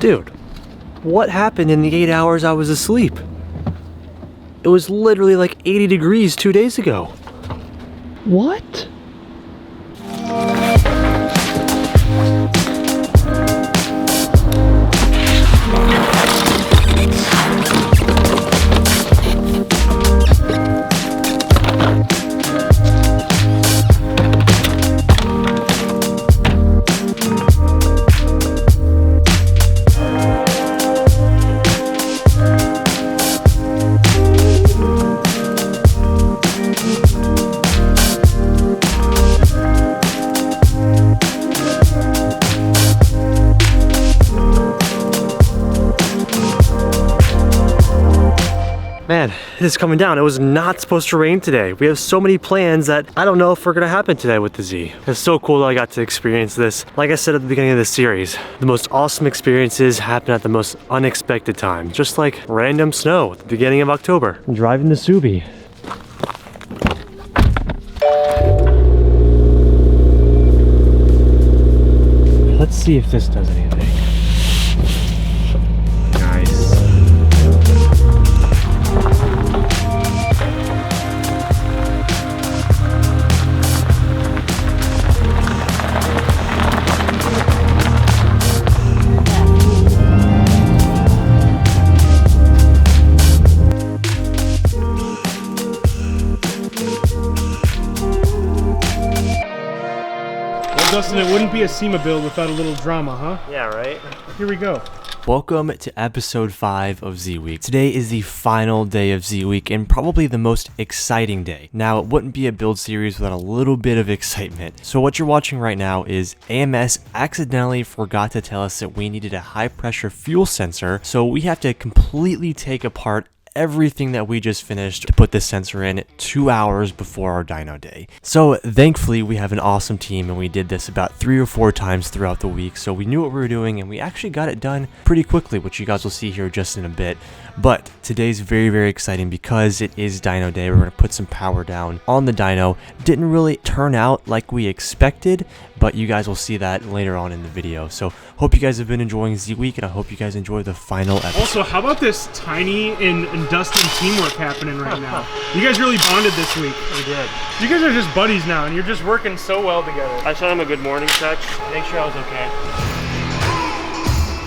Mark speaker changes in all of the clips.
Speaker 1: Dude, what happened in the 8 hours I was asleep? It was literally like 80 degrees 2 days ago. What? Man, it's coming down. It was not supposed to rain today. We have so many plans that I don't know if we're gonna happen today with the Z. It's so cool that I got to experience this. Like I said at the beginning of this series, the most awesome experiences happen at the most unexpected time. Just like random snow at the beginning of October. I'm driving the Subi. Let's see if this does anything. Nice.
Speaker 2: Dustin, it wouldn't be a SEMA build without a little drama, huh?
Speaker 1: Yeah, right?
Speaker 2: Here we go.
Speaker 1: Welcome to episode 5 of Z Week. Today is the final day of Z Week and probably the most exciting day. Now, it wouldn't be a build series without a little bit of excitement. So what you're watching right now is AMS accidentally forgot to tell us that we needed a high pressure fuel sensor. So we have to completely take apart everything that we just finished to put this sensor in 2 hours before our dyno day. So thankfully we have an awesome team and we did this about 3 or 4 times throughout the week, so we knew what we were doing and we actually got it done pretty quickly, which you guys will see here just in a bit. But today's very exciting because it is dyno day. We're going to put some power down on the dyno. Didn't really turn out like we expected, but you guys will see that later on in the video. So hope you guys have been enjoying Z Week and I hope you guys enjoy the final episode.
Speaker 2: Also, how about this Tiny and Dustin teamwork happening right now? You guys really bonded this week.
Speaker 1: We did.
Speaker 2: You guys are just buddies now and you're just working so well together.
Speaker 1: I shot him a good morning text. Make sure I was okay.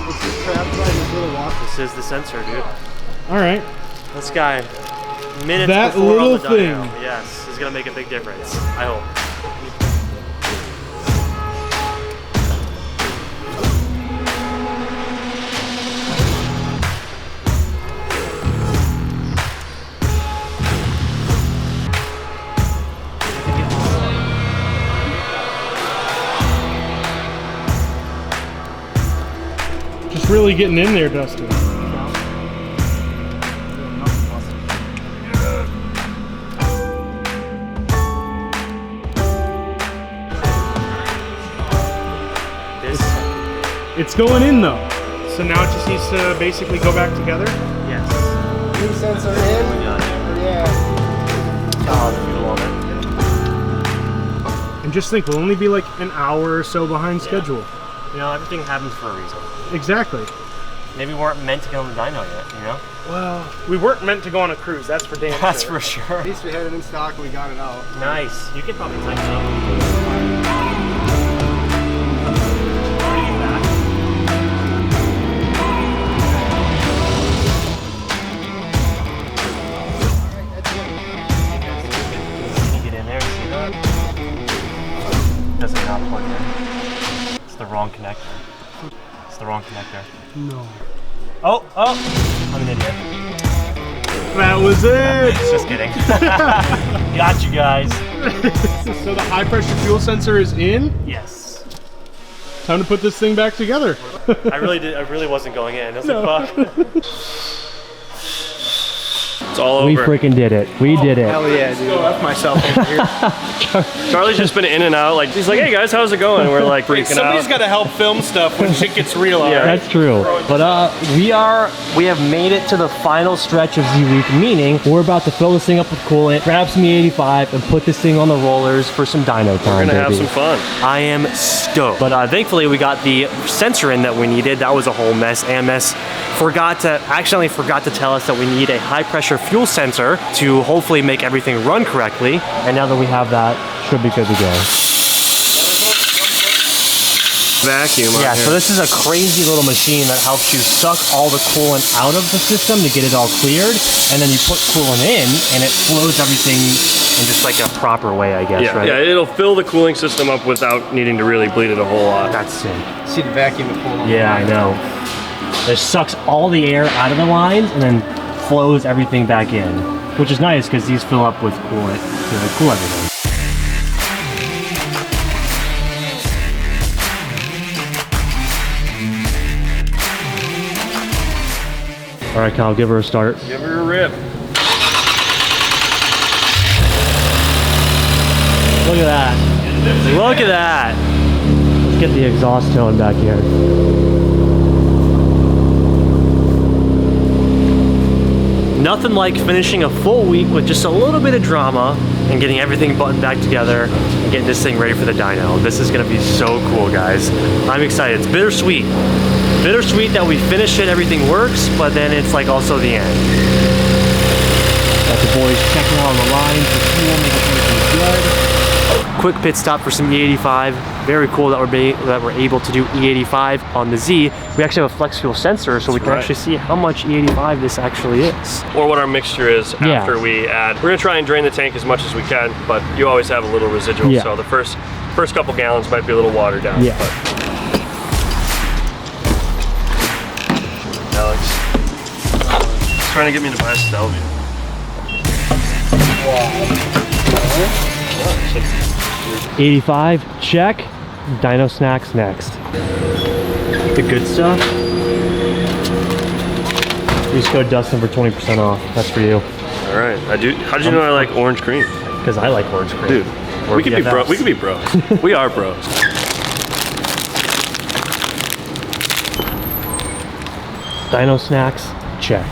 Speaker 2: Let's just try this little walk.
Speaker 1: This is the sensor, dude.
Speaker 2: All right.
Speaker 1: This guy, minutes
Speaker 2: that
Speaker 1: before
Speaker 2: little
Speaker 1: on the
Speaker 2: thing.
Speaker 1: dyno, yes, is gonna make a big difference. I hope.
Speaker 2: Just really getting in there, Dustin. It's going in though. So now it just needs to basically go back together?
Speaker 1: Yes.
Speaker 3: New sensor in? Yeah.
Speaker 2: And just think, we'll only be like an hour or so behind schedule.
Speaker 1: You know, everything happens for a reason.
Speaker 2: Exactly.
Speaker 1: Maybe we weren't meant to go on the dyno yet, you know?
Speaker 2: Well, we weren't meant to go on a cruise, that's for damn
Speaker 1: That's
Speaker 2: sure.
Speaker 1: for sure.
Speaker 3: At least we had it in stock and we got it out.
Speaker 1: Nice. You can probably type it up. Doesn't not plug in. It's the wrong connector. It's the wrong connector.
Speaker 2: No.
Speaker 1: Oh! I'm an idiot.
Speaker 2: That was it!
Speaker 1: Just kidding. Got you guys.
Speaker 2: So the high pressure fuel sensor is in?
Speaker 1: Yes.
Speaker 2: Time to put this thing back together.
Speaker 1: I really wasn't going in. I was
Speaker 2: No.
Speaker 1: like, fuck.
Speaker 4: It's all
Speaker 1: We
Speaker 4: over.
Speaker 1: freaking did it. We did it.
Speaker 3: Hell yeah, dude. Go F myself over here.
Speaker 4: Charlie's just been in and out. Like, he's like, hey guys, how's it going? And we're like freaking
Speaker 2: Somebody's
Speaker 4: out.
Speaker 2: got to help film stuff when shit gets real.
Speaker 4: Yeah.
Speaker 1: That's true. But we have made it to the final stretch of Z Week, meaning we're about to fill this thing up with coolant, grab some E85, and put this thing on the rollers for some dyno time.
Speaker 4: We're gonna have
Speaker 1: baby.
Speaker 4: some fun.
Speaker 1: I am stoked. But thankfully we got the sensor in that we needed. That was a whole mess. AMS accidentally forgot to tell us that we need a high pressure fuel sensor to hopefully make everything run correctly. And now that we have that, should be good to go.
Speaker 4: Vacuum.
Speaker 1: Yeah, so this is a crazy little machine that helps you suck all the coolant out of the system to get it all cleared, and then you put coolant in, and it flows everything in just like a proper way, I guess, right?
Speaker 4: Yeah, it'll fill the cooling system up without needing to really bleed it a whole lot.
Speaker 1: That's sick.
Speaker 3: See the vacuum and pull on.
Speaker 1: Yeah, I know. It sucks all the air out of the lines and then flows everything back in, which is nice because these fill up with coolant to cool everything. All right, Kyle, give her a start.
Speaker 4: Give her a rip.
Speaker 1: Look at that. Look at that. Let's get the exhaust tone back here. Nothing like finishing a full week with just a little bit of drama and getting everything buttoned back together and getting this thing ready for the dyno. This is gonna be so cool, guys. I'm excited. It's bittersweet. Bittersweet that we finish it, everything works, but then it's like also the end. Got the boys checking on the lines, the fuel, making sure everything's good. Quick pit stop for some E85. Very cool that we're able to do E85 on the Z. We actually have a flex fuel sensor, so we can actually see how much E85 this actually is.
Speaker 4: Or what our mixture is after we add. We're gonna try and drain the tank as much as we can, but you always have a little residual, so the first couple gallons might be a little watered down.
Speaker 1: Yeah.
Speaker 4: But. Alex, he's trying to get me to buy a Stelvio.
Speaker 3: Wow.
Speaker 1: 85, check. Dyno snacks next. The good stuff. Use code Dustin for 20% off. That's for you.
Speaker 4: All right, I do. How did you know I like orange cream?
Speaker 1: Because I like orange cream.
Speaker 4: Dude, we could be bro. We could be bros. We are bros.
Speaker 1: Dyno snacks, check.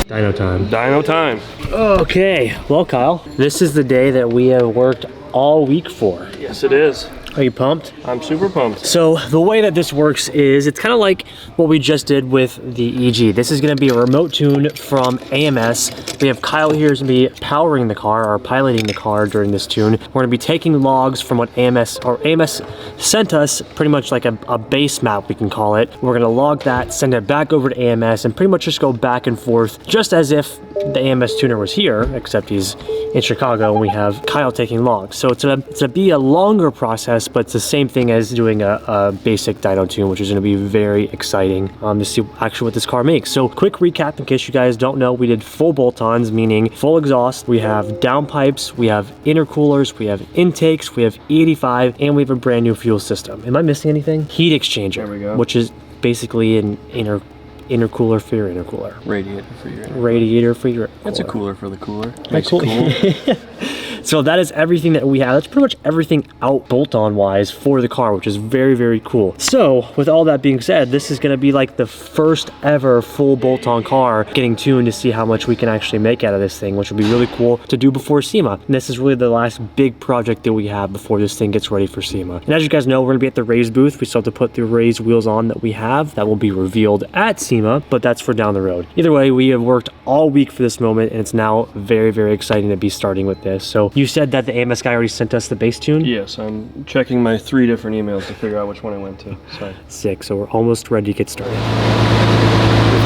Speaker 1: Dyno time.
Speaker 4: Dyno time.
Speaker 1: Okay, well Kyle, this is the day that we have worked all week for.
Speaker 4: Yes, it is.
Speaker 1: Are you pumped?
Speaker 4: I'm super pumped.
Speaker 1: So the way that this works is it's kind of like what we just did with the EG. This is going to be a remote tune from AMS. We have Kyle here who's going to be powering the car or piloting the car during this tune. We're going to be taking logs from what AMS sent us, pretty much like a base map we can call it. We're going to log that, send it back over to AMS, and pretty much just go back and forth just as if the AMS tuner was here, except he's in Chicago and we have Kyle taking logs. So it's gonna be a longer process, but it's the same thing as doing a basic dyno tune, which is gonna be very exciting to see actually what this car makes. So quick recap in case you guys don't know, we did full bolt-ons, meaning full exhaust. We have downpipes, we have intercoolers, we have intakes, we have E85, and we have a brand new fuel system. Am I missing anything? Heat exchanger,
Speaker 4: There we go.
Speaker 1: which is basically an intercooler for your intercooler.
Speaker 5: Radiator for your intercooler.
Speaker 1: Radiator for your
Speaker 5: That's a cooler for the cooler.
Speaker 1: Makes cool. So that is everything that we have. That's pretty much everything out bolt-on wise for the car, which is very, very cool. So with all that being said, this is gonna be like the first ever full bolt-on car getting tuned to see how much we can actually make out of this thing, which will be really cool to do before SEMA. And this is really the last big project that we have before this thing gets ready for SEMA. And as you guys know, we're gonna be at the Raise booth. We still have to put the Raise wheels on that we have. That will be revealed at SEMA, but that's for down the road. Either way, we have worked all week for this moment, and it's now very, very exciting to be starting with this. So you said that the AMS guy already sent us the base tune?
Speaker 4: Yes, I'm checking my 3 different emails to figure out which one I went to. So.
Speaker 1: Sick, so we're almost ready to get started. We've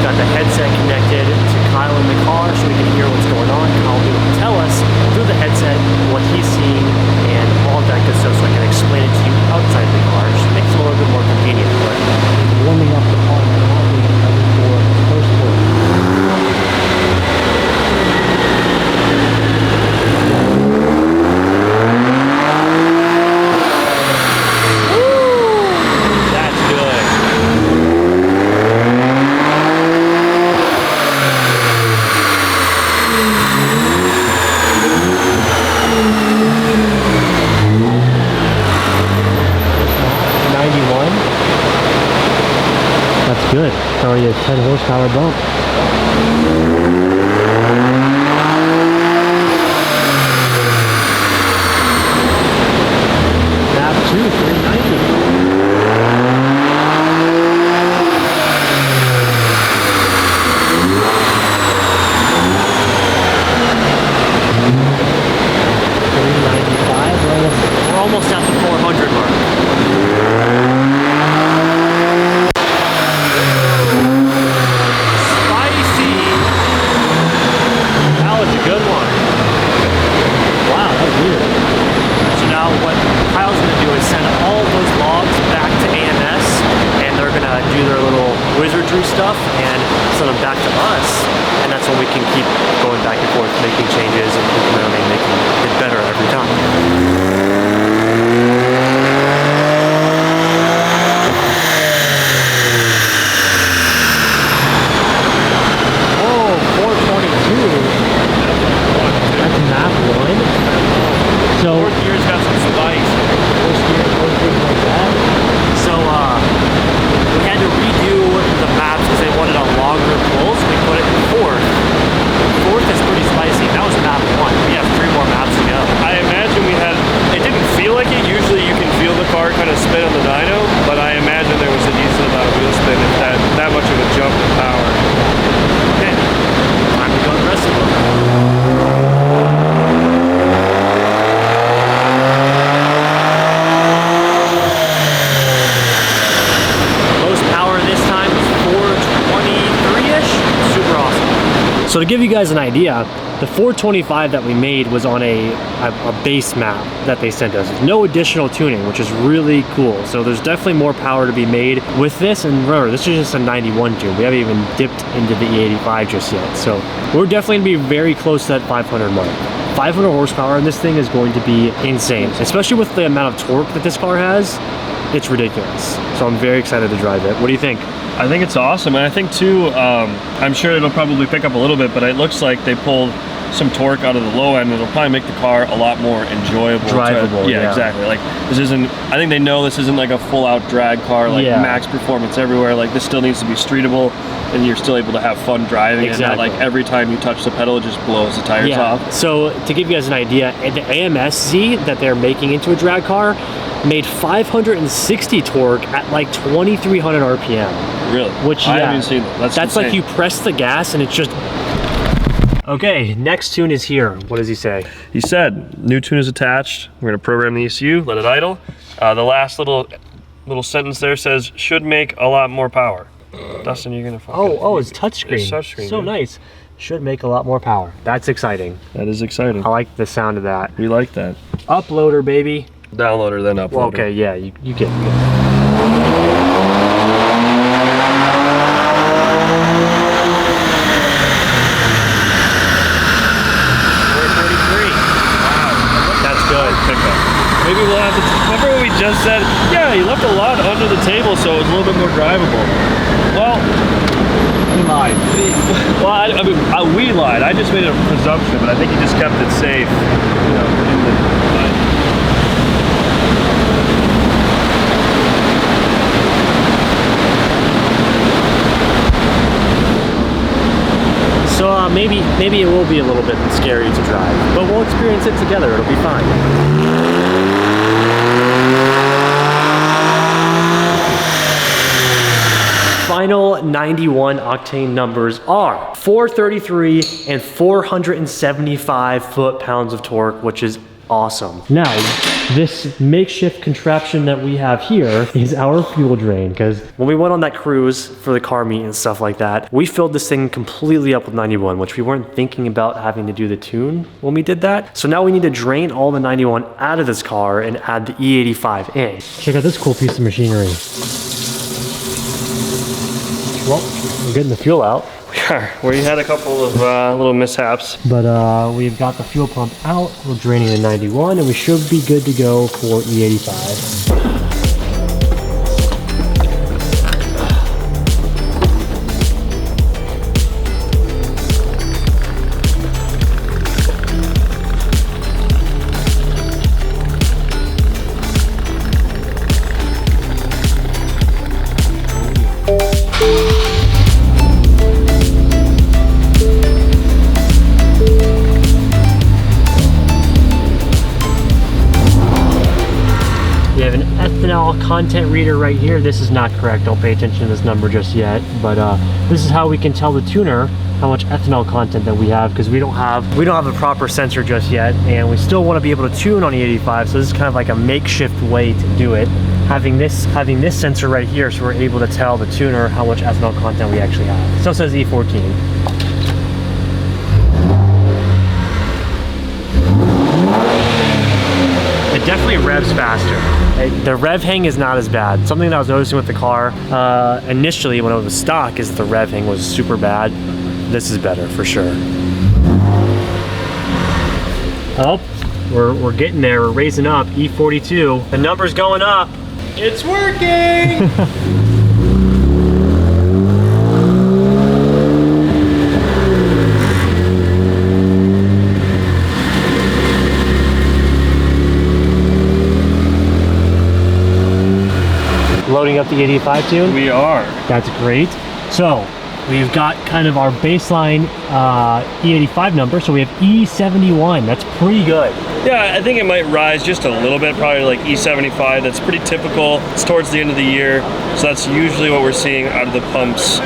Speaker 1: got the headset connected to Kyle in the car so we can hear what's going on. Kyle will tell us
Speaker 6: already a 10 horsepower bump. Lap 2, 390.
Speaker 7: We're almost at the 400 mark. Spicy! That was a good one.
Speaker 6: Wow, that was weird.
Speaker 7: So now what Kyle's going to do is send all of those logs back to AMS, and they're going to do their little wizardry stuff and send them back to us, and that's when we can keep going back and forth, making changes and incrementally making it better every time.
Speaker 6: So
Speaker 7: fourth gear's got some spice. Fourth gear like that. So we had to redo the maps because they wanted on longer pulls. We put it in fourth. Fourth is pretty spicy. That was map 1. We have 3 more maps to go.
Speaker 4: I imagine it didn't feel like it. Usually you can feel the car kind of spin on the dyno, but I imagine there was a decent amount of wheel spin if that much of a jump in power.
Speaker 7: Okay, time to go the rest of them. So to give you guys an idea, the 425 that we made was on a base map that they sent us. No additional tuning, which is really cool. So there's definitely more power to be made with this. And remember, this is just a 91 tune. We haven't even dipped into the E85 just yet. So we're definitely gonna be very close to that 500 mark. 500 horsepower in this thing is going to be insane, especially with the amount of torque that this car has. It's ridiculous. So I'm very excited to drive it. What do you think?
Speaker 4: I think it's awesome, and I think too, I'm sure it'll probably pick up a little bit, but it looks like they pulled some torque out of the low end. It'll probably make the car a lot more enjoyable.
Speaker 6: Drivable,
Speaker 4: yeah, exactly. Like this isn't, I think they know this isn't like a full out drag car, like max performance everywhere. Like this still needs to be streetable, and you're still able to have fun driving. And not like every time you touch the pedal, it just blows the tires off.
Speaker 6: So to give you guys an idea, the AMS-Z that they're making into a drag car made 560 torque at like 2,300 RPM.
Speaker 4: Really?
Speaker 6: Which,
Speaker 4: I haven't seen that. That's
Speaker 6: like you press the gas and it's just... Okay, next tune is here. What does he say?
Speaker 4: He said, new tune is attached. We're gonna program the ECU, let it idle. The last little sentence there says, should make a lot more power. Dustin, you're gonna fucking...
Speaker 6: Oh, it's touchscreen.
Speaker 4: It's touchscreen.
Speaker 6: So nice. Should make a lot more power. That's exciting.
Speaker 4: That is exciting.
Speaker 6: I like the sound of that.
Speaker 4: We like that.
Speaker 6: Uploader, baby.
Speaker 4: Downloader, then uploader.
Speaker 6: Well, okay, yeah, you get it.
Speaker 4: Maybe we'll have to, remember what we just said? Yeah, he left a lot under the table, so it was a little bit more drivable. Well, we lied. Well, I mean, we lied. I just made a presumption, but I think he just kept it safe, you know, in the...
Speaker 6: So maybe it will be a little bit scary to drive, but we'll experience it together. It'll be fine. Final 91 octane numbers are 433 and 475 foot-pounds of torque, which is awesome. Now, this makeshift contraption that we have here is our fuel drain, because when we went on that cruise for the car meet and stuff like that, we filled this thing completely up with 91, which we weren't thinking about having to do the tune when we did that. So now we need to drain all the 91 out of this car and add the E85 in. Check out this cool piece of machinery. Well, we're getting the fuel out.
Speaker 4: We had a couple of little mishaps.
Speaker 6: But we've got the fuel pump out, we're draining the 91, and we should be good to go for E85.
Speaker 7: ethanol content reader right here. This is not correct. Don't pay attention to this number just yet. But this is how we can tell the tuner how much ethanol content that we have, because we don't have a proper sensor just yet, and we still want to be able to tune on the 85. So this is kind of like a makeshift way to do it. Having this sensor right here, so we're able to tell the tuner how much ethanol content we actually have. It still says E14. It definitely revs faster. The rev hang is not as bad. Something that I was noticing with the car initially when it was stock is the rev hang was super bad. This is better for sure. Oh, we're getting there. We're raising up. E42. The number's going up.
Speaker 2: It's working!
Speaker 7: Loading up the 85 tune?
Speaker 4: We are.
Speaker 7: That's great. So we've got kind of our baseline E85 number. So we have E71. That's pretty good.
Speaker 4: Yeah, I think it might rise just a little bit, probably like E75. That's pretty typical. It's towards the end of the year, so that's usually what we're seeing out of the pumps,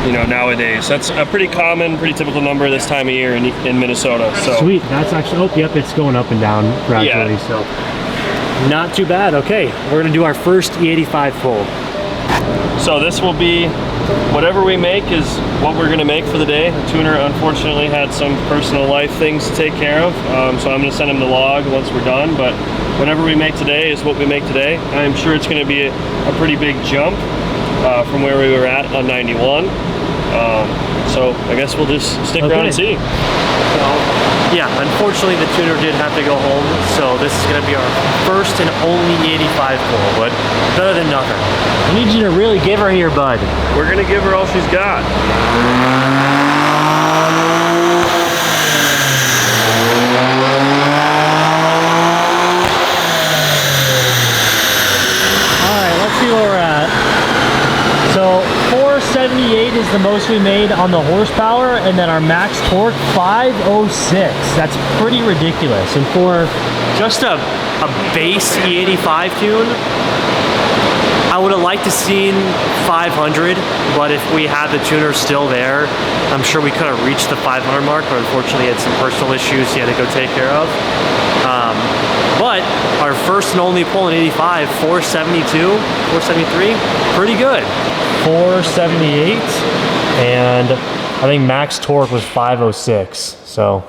Speaker 4: you know, nowadays. That's a pretty common, pretty typical number this time of year in Minnesota. So
Speaker 7: sweet. That's actually, oh, yep, it's going up and down gradually.
Speaker 4: Yeah.
Speaker 7: So not too bad. Okay, we're gonna do our first E85 pull.
Speaker 4: So this will be, whatever we make is what we're gonna make for the day. The tuner unfortunately had some personal life things to take care of, so I'm gonna send him the log once we're done, but whatever we make today is what we make today. I'm sure it's gonna be a pretty big jump from where we were at on 91. So I guess we'll just stick around and see.
Speaker 7: Yeah, unfortunately the tuner did have to go home, so this is gonna be our first and only 85 pull, but better than nothing. I need you to really give her here, bud.
Speaker 4: We're gonna give her all she's got.
Speaker 7: All right, let's see where we're at. So 478 is the most we made on the horsepower, and then our max torque 506. That's pretty ridiculous. And for just a base E85 tune, I would have liked to seen 500, but if we had the tuner still there, I'm sure we could have reached the 500 mark, but unfortunately had some personal issues he had to go take care of. But our first and only pull in 85, 472, 473, pretty good. 478, and I think max torque was 506, so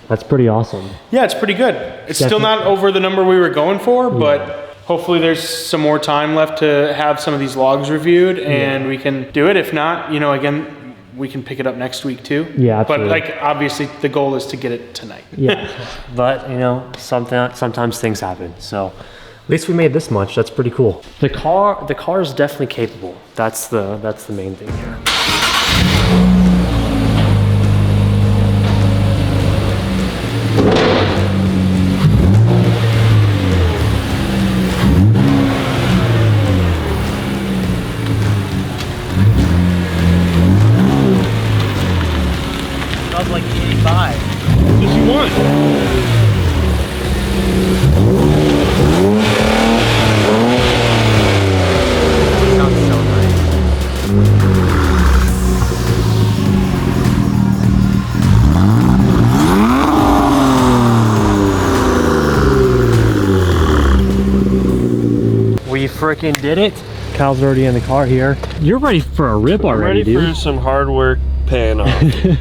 Speaker 7: that's pretty awesome.
Speaker 2: Yeah, it's pretty good. It's still not over the number we were going for, but hopefully there's some more time left to have some of these logs reviewed, and we can do it. If not, you know, again, we can pick it up next week too.
Speaker 7: Yeah, absolutely.
Speaker 2: But like, obviously the goal is to get it tonight.
Speaker 7: Yeah, but you know, sometimes things happen. So at least we made this much. That's pretty cool. The car is definitely capable. That's the main thing here. Smells like 85.
Speaker 2: Just you want.
Speaker 7: Sounds so nice. We freaking did it. Cal's already in the car here. You're ready for a rip already, dude.
Speaker 4: Ready for some hard work paying off.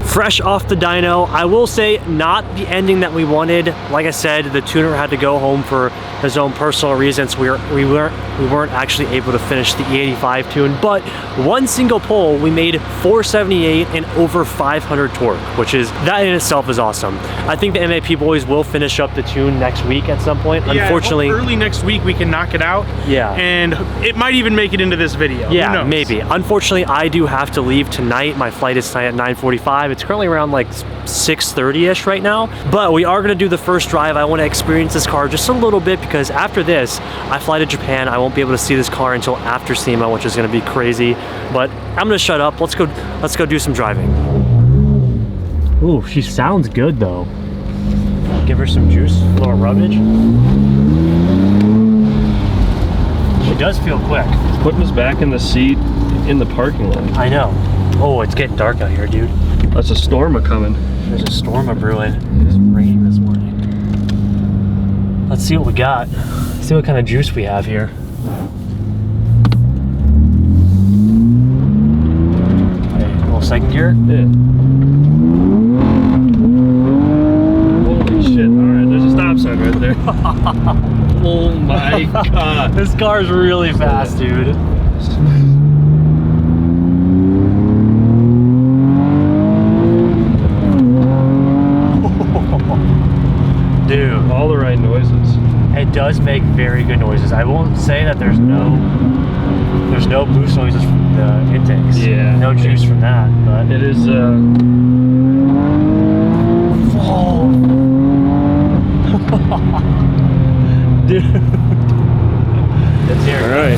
Speaker 7: Fresh off the dyno. I will say, not the ending that we wanted. Like I said, the tuner had to go home for his own personal reasons. We weren't actually able to finish the E85 tune, but one single pull, we made 478 and over 500 torque, which is, that in itself is awesome. I think the MAP boys will finish up the tune next week at some point.
Speaker 2: Yeah,
Speaker 7: unfortunately,
Speaker 2: early next week we can knock it out.
Speaker 7: Yeah.
Speaker 2: And it might even make it into this video.
Speaker 7: yeah,
Speaker 2: Who knows?
Speaker 7: maybe. Unfortunately, I do have to leave tonight. My flight is tonight at 9:45. It's currently around like 6:30ish right now, but we are gonna do the first drive. I want to experience this car just a little bit, because after this, I fly to Japan. I won't be able to see this car until after SEMA, which is gonna be crazy. But I'm gonna shut up. Let's go do some driving. Ooh, she sounds good though. Give her some juice, a little rubbage.
Speaker 6: It does feel quick.
Speaker 4: Putting us back in the seat in the parking lot.
Speaker 6: I know. Oh, it's getting dark out here, dude.
Speaker 4: That's a storm a-coming.
Speaker 6: There's a storm a-brewing. It's raining this morning. Let's see what we got. See what kind of juice we have here. Okay, a little second gear.
Speaker 4: Yeah. Holy shit. Alright, there's a stop sign right there. Oh my god.
Speaker 6: This car's really fast, dude. Dude,
Speaker 4: all the right noises.
Speaker 6: It does make very good noises. I won't say that there's no boost noises from the intakes.
Speaker 4: Yeah.
Speaker 6: No juice from that, but
Speaker 4: It is
Speaker 6: whoa. Dude. Let's hear it.
Speaker 4: all right.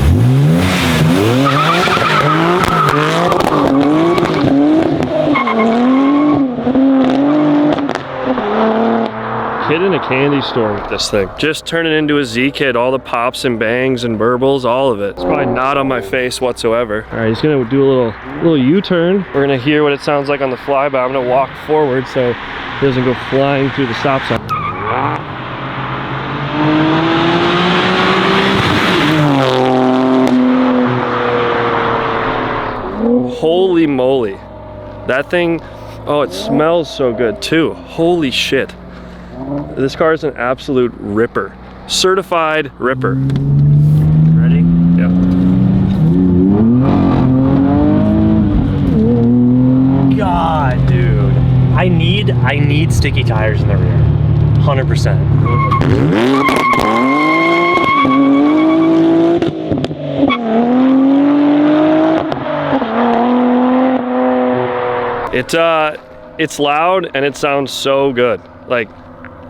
Speaker 4: Kid in a candy store with this thing. Just turn it into a Z-Kid, all the pops and bangs and burbles, all of it. It's probably not on my face whatsoever. All right, he's gonna do a little U-turn. We're gonna hear what it sounds like on the flyby. I'm gonna walk forward so he doesn't go flying through the stop sign. Holy moly. That thing, oh, it smells so good too. Holy shit. This car is an absolute ripper. Certified ripper.
Speaker 6: Ready?
Speaker 4: Yeah.
Speaker 6: God, dude. I need sticky tires in the rear. 100%.
Speaker 4: It's loud and it sounds so good. Like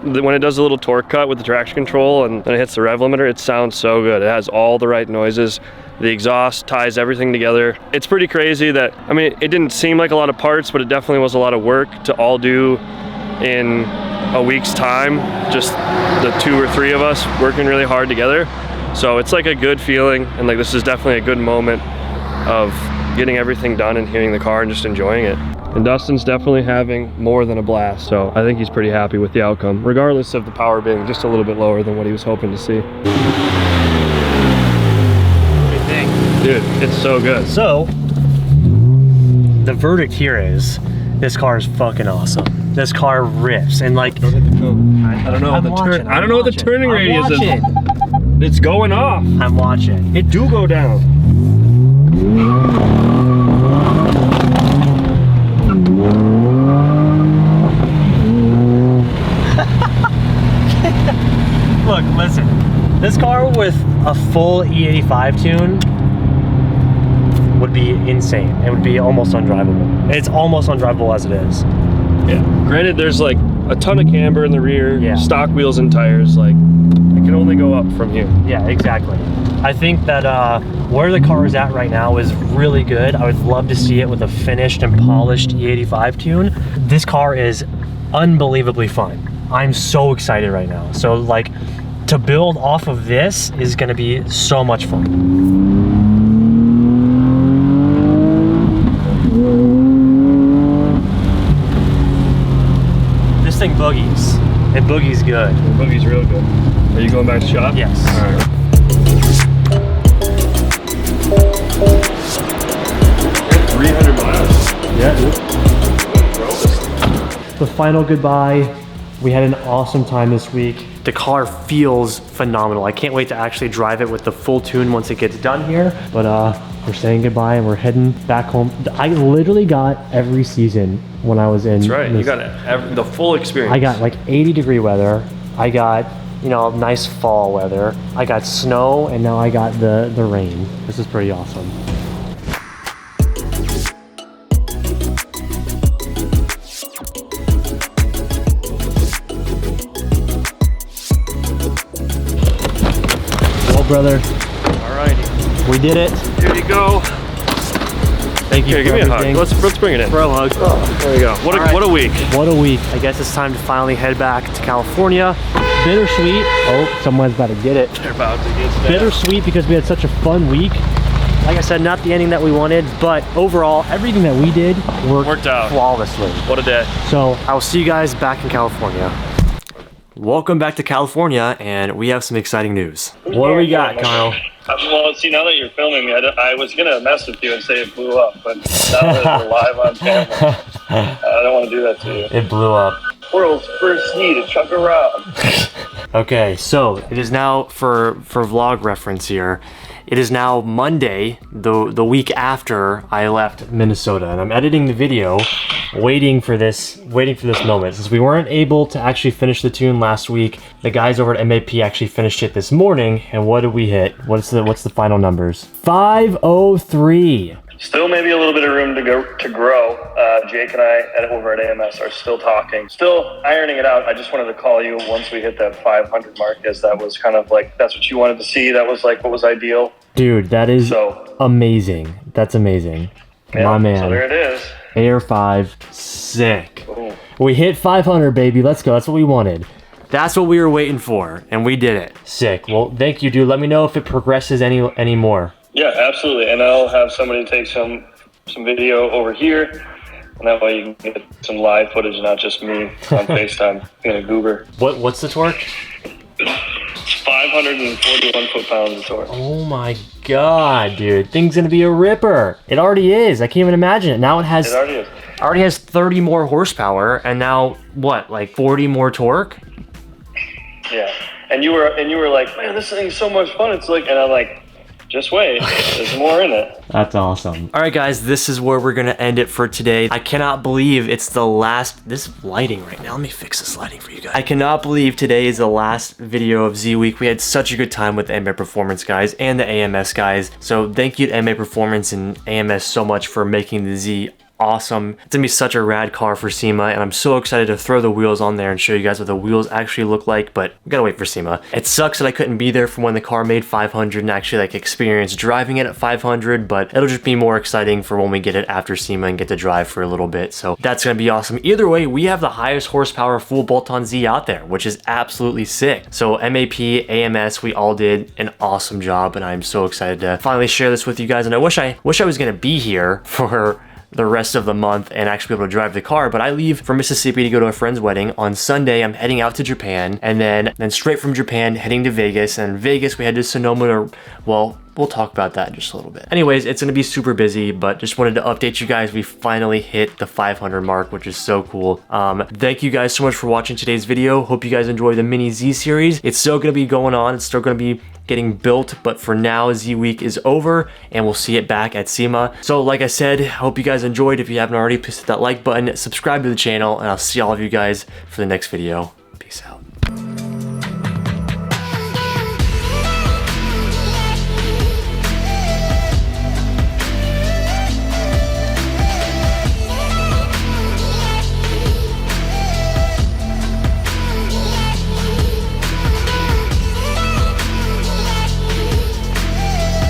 Speaker 4: when it does a little torque cut with the traction control and then it hits the rev limiter, it sounds so good. It has all the right noises. The exhaust ties everything together. It's pretty crazy that, I mean, it didn't seem like a lot of parts, but it definitely was a lot of work to all do in a week's time. Just the 2 or 3 of us working really hard together. So it's like a good feeling, and like this is definitely a good moment of getting everything done and hearing the car and just enjoying it. And Dustin's definitely having more than a blast, so I think he's pretty happy with the outcome, regardless of the power being just a little bit lower than what he was hoping to see.
Speaker 6: What do you think?
Speaker 4: Dude, it's so good.
Speaker 6: So, the verdict here is, this car is fucking awesome. This car rips, and like,
Speaker 4: I don't know what the turning radius is. It's going off.
Speaker 6: I'm watching.
Speaker 4: It do go down.
Speaker 6: Look, listen. This car with a full E85 tune would be insane. It would be almost undrivable. It's almost undrivable as it is.
Speaker 4: Yeah. Granted, there's like a ton of camber in the rear,
Speaker 6: Yeah.
Speaker 4: stock wheels and tires. Like, it can only go up from here.
Speaker 6: Yeah, exactly. I think that where the car is at right now is really good. I would love to see it with a finished and polished E85 tune. This car is unbelievably fun. I'm so excited right now. So like, to build off of this is gonna be so much fun. This thing boogies. It boogies good.
Speaker 4: The boogie's real good. Are you going back to shop?
Speaker 6: Yes.
Speaker 4: All right. 300 miles.
Speaker 6: Yeah, dude. The final goodbye. We had an awesome time this week. The car feels phenomenal. I can't wait to actually drive it with the full tune once it gets done here. But we're saying goodbye and we're heading back home. I literally got every season when I was in.
Speaker 4: That's right. You got the full experience.
Speaker 6: I got like 80-degree weather. I got, you know, nice fall weather. I got snow, and now I got the rain. This is pretty awesome. Brother.
Speaker 4: Alrighty.
Speaker 6: We did it.
Speaker 4: Here you go.
Speaker 6: Thank you.
Speaker 4: Here,
Speaker 6: for
Speaker 4: give me a hug.
Speaker 6: everything.
Speaker 4: Let's bring it in.
Speaker 6: Bro hug.
Speaker 4: Oh, there you go. What a week.
Speaker 6: What a week. I guess it's time to finally head back to California.
Speaker 7: bittersweet. Oh, someone's about to get it.
Speaker 4: They're about to get that.
Speaker 7: Bittersweet because we had such a fun week. Like I said, not the ending that we wanted, but overall, everything that we did worked
Speaker 4: out
Speaker 7: flawlessly.
Speaker 4: What a day.
Speaker 7: So I will see you guys back in California.
Speaker 1: Welcome back to California, and we have some exciting news.
Speaker 7: What do we got, Kyle?
Speaker 4: Well, see, now that you're filming me, I was going to mess with you and say it blew up, but now that we're live on camera, I don't want to do that to you.
Speaker 1: It blew up.
Speaker 4: World's first ski to chuck around.
Speaker 1: Okay, so it is now, for vlog reference here, it is now Monday, the week after I left Minnesota, and I'm editing the video, waiting for this moment. Since we weren't able to actually finish the tune last week, the guys over at MAP actually finished it this morning, and what did we hit? What's the final numbers? 503.
Speaker 4: Still maybe a little bit of room to grow. Jake and I over at AMS are still talking, still ironing it out. I just wanted to call you once we hit that 500 mark, as that was kind of like, that's what you wanted to see. That was like what was ideal.
Speaker 1: Dude, that is amazing. That's amazing.
Speaker 4: Yeah,
Speaker 1: my man.
Speaker 4: So there it is.
Speaker 1: Air 5, sick.
Speaker 4: Ooh.
Speaker 1: We hit 500, baby. Let's go. That's what we wanted. That's what we were waiting for, and we did it. Sick. Well, thank you, dude. Let me know if it progresses any more.
Speaker 4: Yeah, absolutely. And I'll have somebody take some video over here, and that way you can get some live footage, not just me on FaceTime being a goober.
Speaker 1: What's the torque?
Speaker 4: It's 541 foot-pounds of torque.
Speaker 1: Oh my god, dude. Thing's gonna be a ripper. It already is. I can't even imagine it. Now it already has 30 more horsepower, and now what, like 40 more torque?
Speaker 4: Yeah. And you were like, man, this thing's so much fun. It's like, and I'm like, just wait, there's more in it.
Speaker 1: That's awesome. All right, guys, this is where we're gonna end it for today. I cannot believe it's the last, this lighting right now, let me fix this lighting for you guys. I cannot believe today is the last video of Z Week. We had such a good time with the MA Performance guys and the AMS guys. So thank you to MA Performance and AMS so much for making the Z awesome. It's gonna be such a rad car for SEMA, and I'm so excited to throw the wheels on there and show you guys what the wheels actually look like, but we gotta wait for SEMA. It sucks that I couldn't be there for when the car made 500 and actually like experience driving it at 500, but it'll just be more exciting for when we get it after SEMA and get to drive for a little bit. So that's gonna be awesome. Either way, we have the highest horsepower full bolt-on Z out there, which is absolutely sick. So MAP, AMS, we all did an awesome job, and I'm so excited to finally share this with you guys. And I wish I was gonna be here for the rest of the month and actually be able to drive the car, but I leave for Mississippi to go to a friend's wedding. On Sunday, I'm heading out to Japan, and then straight from Japan, heading to Vegas, and Vegas, we head to Sonoma, well, we'll talk about that in just a little bit. Anyways, it's gonna be super busy, but just wanted to update you guys. We finally hit the 500 mark, which is so cool. Thank you guys so much for watching today's video. Hope you guys enjoy the mini Z series. It's still gonna be going on. It's still gonna be getting built, but for now, Z Week is over, and we'll see it back at SEMA. So like I said, hope you guys enjoyed. If you haven't already, please hit that like button, subscribe to the channel, and I'll see all of you guys for the next video. Peace out.